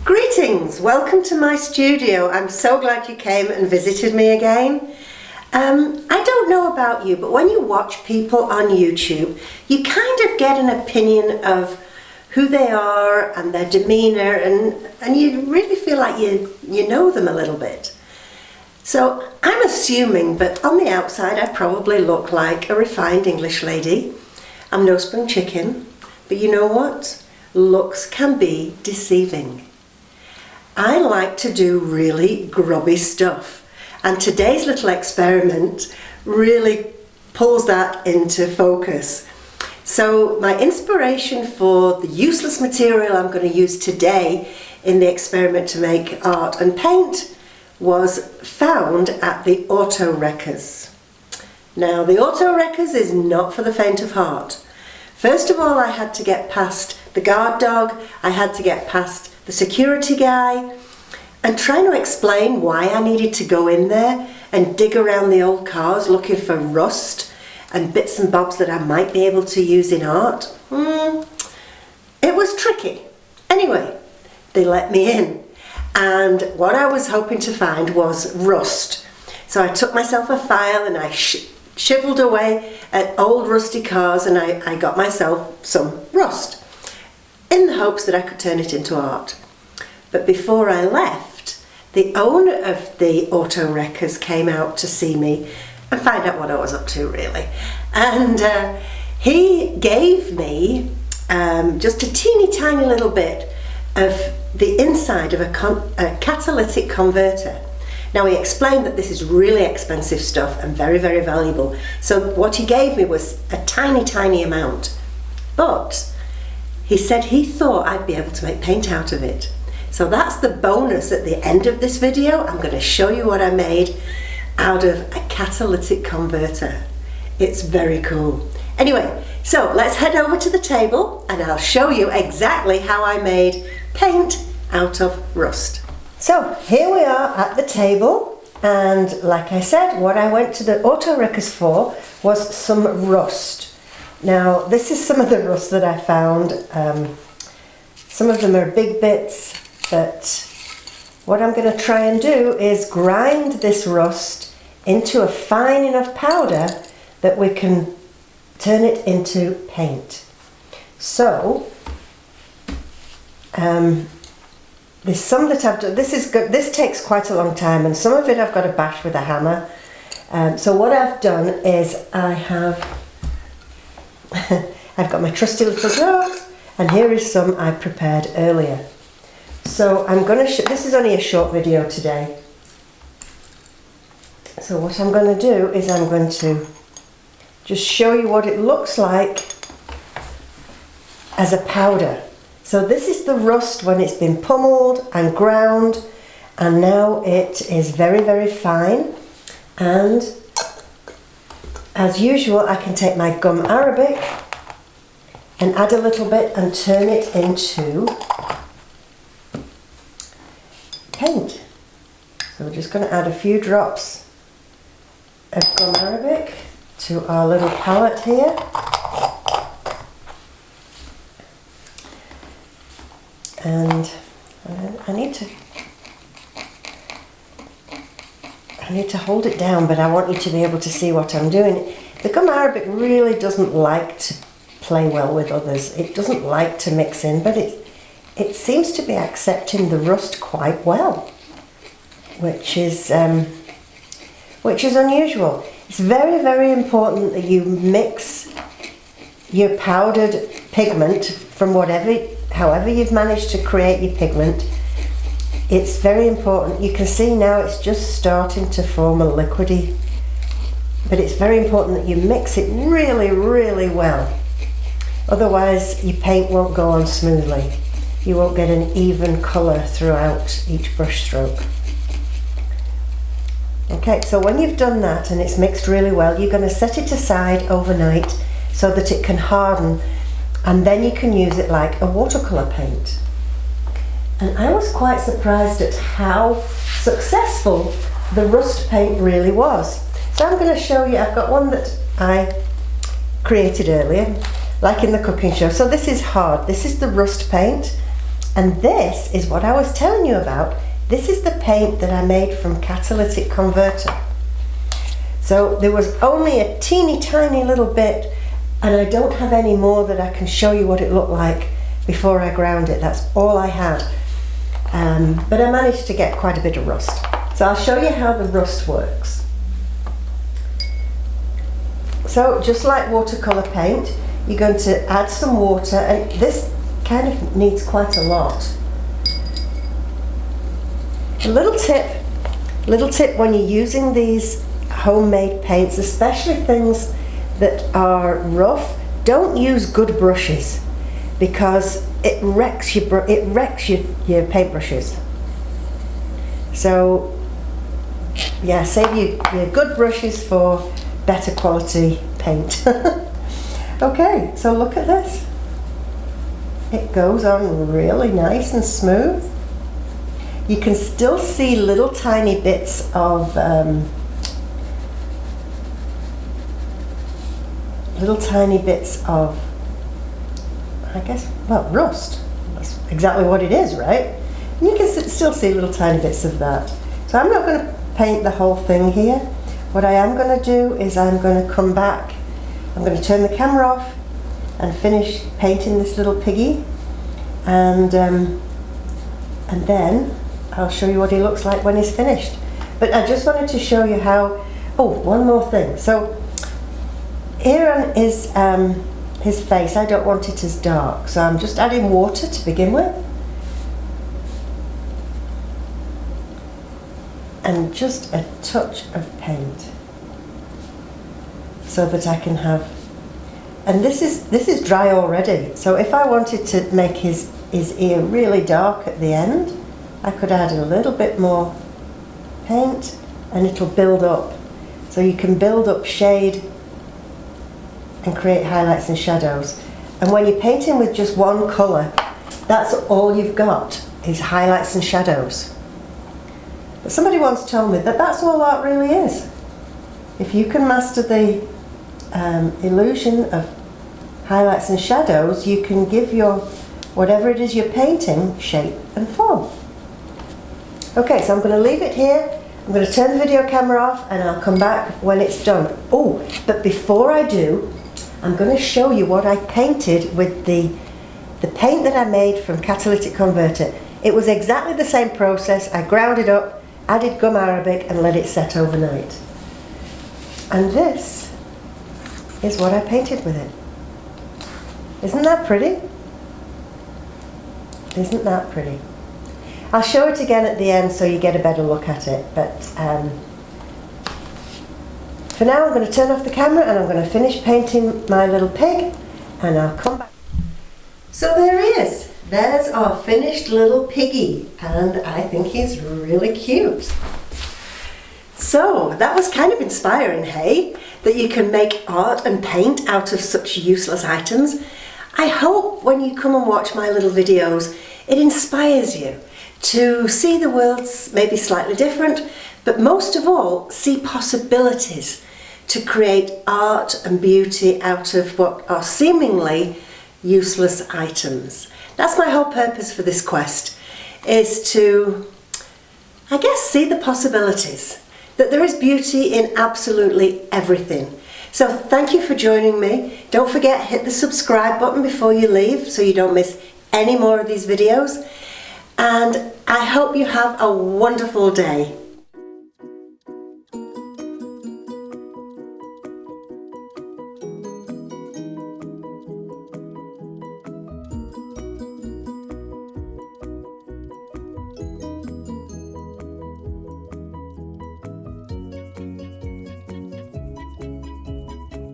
Greetings, welcome to my studio. I'm so glad you came and visited me again. I don't know about you, but when you watch people on YouTube, you kind of get an opinion of who they are and their demeanour, and you really feel like you know them a little bit. So I'm assuming, but on the outside I probably look like a refined English lady. I'm no spring chicken, but you know what? Looks can be deceiving. I like to do really grubby stuff, and today's little experiment really pulls that into focus. So my inspiration for the useless material I'm going to use today in the experiment to make art and paint was found at the Auto Wreckers. Now the Auto Wreckers is not for the faint of heart. First of all, I had to get past the guard dog, I had to get past the security guy, and trying to explain why I needed to go in there and dig around the old cars looking for rust and bits and bobs that I might be able to use in art. It was tricky. Anyway, they let me in, and what I was hoping to find was rust. So I took myself a file and I chiseled away at old rusty cars, and I got myself some rust in the hopes that I could turn it into art. But before I left, the owner of the Auto Wreckers came out to see me and find out what I was up to, really. And he gave me just a teeny tiny little bit of the inside of a catalytic converter. Now he explained that this is really expensive stuff and very, very valuable. So what he gave me was a tiny, tiny amount. But he said he thought I'd be able to make paint out of it. So that's the bonus at the end of this video. I'm going to show you what I made out of a catalytic converter. It's very cool. Anyway, so let's head over to the table and I'll show you exactly how I made paint out of rust. So here we are at the table, and like I said, what I went to the Auto Wreckers for was some rust. Now this is some of the rust that I found. Some of them are big bits, but what I'm going to try and do is grind this rust into a fine enough powder that we can turn it into paint. So there's some that I've done. This takes quite a long time, and some of it I've got to bash with a hammer. So what I've done is I've got my trusty little jar, and here is some I prepared earlier. So I'm going to this is only a short video today. So what I'm going to do is I'm going to just show you what it looks like as a powder. So this is the rust when it's been pummeled and ground, and now it is very, very fine. And as usual, I can take my gum arabic and add a little bit and turn it into paint. So we're just going to add a few drops of gum arabic to our little palette here. And I need to hold it down, but I want you to be able to see what I'm doing. The gum arabic really doesn't like to play well with others. It doesn't like to mix in, but it seems to be accepting the rust quite well, which is unusual. It's very, very important that you mix your powdered pigment from however you've managed to create your pigment. It's very important. You can see now it's just starting to form a liquidy, but it's very important that you mix it really, really well. Otherwise your paint won't go on smoothly. You won't get an even colour throughout each brush stroke. Okay, so when you've done that and it's mixed really well, you're going to set it aside overnight so that it can harden, and then you can use it like a watercolour paint. And I was quite surprised at how successful the rust paint really was. So I'm going to show you, I've got one that I created earlier, like in the cooking show. So this is hard, this is the rust paint, And this is what I was telling you about. This is the paint that I made from catalytic converter. So there was only a teeny tiny little bit, and I don't have any more that I can show you what it looked like before I ground it. That's all I had. But I managed to get quite a bit of rust. So I'll show you how the rust works. So just like watercolour paint, you're going to add some water, and this kind of needs quite a lot. A little tip when you're using these homemade paints, especially things that are rough, don't use good brushes, because it wrecks your paintbrushes. So yeah, save your good brushes for better quality paint. Okay, so look at this. It goes on really nice and smooth. You can still see little tiny bits of I guess, well, rust. That's exactly what it is, right? And you can still see little tiny bits of that. So I'm not going to paint the whole thing here. What I am going to do is I'm going to come back, I'm going to turn the camera off and finish painting this little piggy, and then I'll show you what he looks like when he's finished. But I just wanted to show you how, oh, one more thing. So here on his face, I don't want it as dark, so I'm just adding water to begin with. And just a touch of paint, so that I can have, and this is dry already, so if I wanted to make his ear really dark at the end, I could add a little bit more paint and it'll build up. So you can build up shade and create highlights and shadows. And when you're painting with just one colour, that's all you've got, is highlights and shadows. But somebody once told me that that's all art really is. If you can master the illusion of highlights and shadows, you can give your, whatever it is you're painting, shape and form. Okay, so I'm going to leave it here. I'm going to turn the video camera off and I'll come back when it's done. Oh, but before I do, I'm going to show you what I painted with the paint that I made from catalytic converter. It was exactly the same process. I ground it up, added gum arabic and let it set overnight. And this is what I painted with it. Isn't that pretty? Isn't that pretty? I'll show it again at the end so you get a better look at it, but for now I'm going to turn off the camera and I'm going to finish painting my little pig and I'll come back. So there he is. There's our finished little piggy, and I think he's really cute. So that was kind of inspiring, hey? That you can make art and paint out of such useless items. I hope when you come and watch my little videos, it inspires you to see the world maybe slightly different, but most of all, see possibilities to create art and beauty out of what are seemingly useless items. That's my whole purpose for this quest, is to, I guess, see the possibilities, that there is beauty in absolutely everything. So thank you for joining me. Don't forget, hit the subscribe button before you leave so you don't miss any more of these videos. And I hope you have a wonderful day.